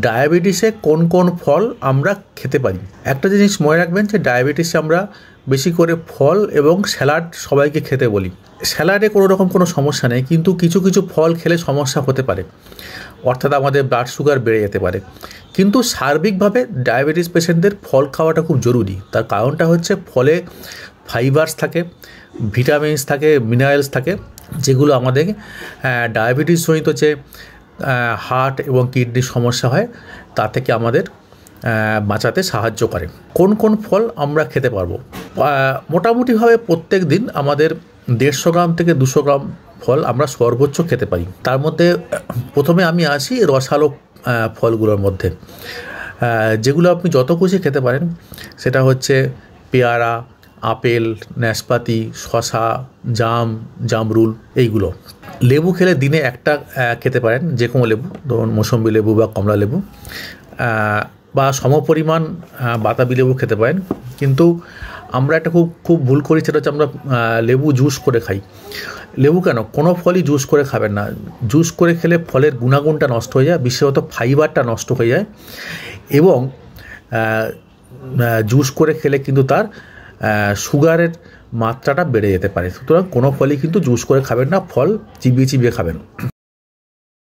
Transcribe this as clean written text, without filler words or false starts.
ডায়াবেটিসে কোন কোন ফল আমরা খেতে পারি। একটা জিনিস মনে রাখবেন যে ডায়াবেটিসে আমরা বেশি করে ফল এবং স্যালাড সবাইকে খেতে বলি। স্যালাডে কোনো রকম কোনো সমস্যা নেই, কিন্তু কিছু কিছু ফল খেলে সমস্যা হতে পারে, অর্থাৎ আমাদের ব্লাড সুগার বেড়ে যেতে পারে। কিন্তু সার্বিকভাবে ডায়াবেটিস পেশেন্টদের ফল খাওয়াটা খুব জরুরি। তার কারণটা হচ্ছে ফলে ফাইবারস থাকে, ভিটামিনস থাকে, মিনারেলস থাকে, যেগুলো আমাদের ডায়াবেটিসজনিত যে হার্ট এবং কিডনির সমস্যা হয় তা থেকে আমাদের বাঁচাতে সাহায্য করে। কোন কোন ফল আমরা খেতে পারবো? মোটামুটিভাবে প্রত্যেক দিন আমাদের 150 গ্রাম থেকে 200 গ্রাম ফল আমরা সর্বোচ্চ খেতে পারি। তার মধ্যে প্রথমে আমি আসি রসালো ফলগুলোর মধ্যে। যেগুলো আপনি যত খুশি খেতে পারেন, সেটা হচ্ছে পেয়ারা, আপেল, নাশপাতি, শসা, জাম, জামরুল, এইগুলো। লেবু খেলে দিনে একটা খেতে পারেন, যে কোনো লেবু, ধরুন মৌসুম্বি লেবু বা কমলা লেবু, বা সমপরিমাণ বাতাবি লেবু খেতে পারেন। কিন্তু আমরা একটা খুব ভুল করি, সেটা হচ্ছে আমরা লেবু জুস করে খাই। লেবু কেন, কোনো ফলই জুস করে খাবেন না। জুস করে খেলে ফলের গুণাগুণটা নষ্ট হয়ে যায়, বিশেষত ফাইবারটা নষ্ট হয়ে যায়, এবং জুস করে খেলে কিন্তু তার সুগারের মাত্রাটা বেড়ে যেতে পারে। সুতরাং কোনো ফলই কিন্তু জুস করে খাবেন না, ফল চিবিয়ে চিবিয়ে খাবেন।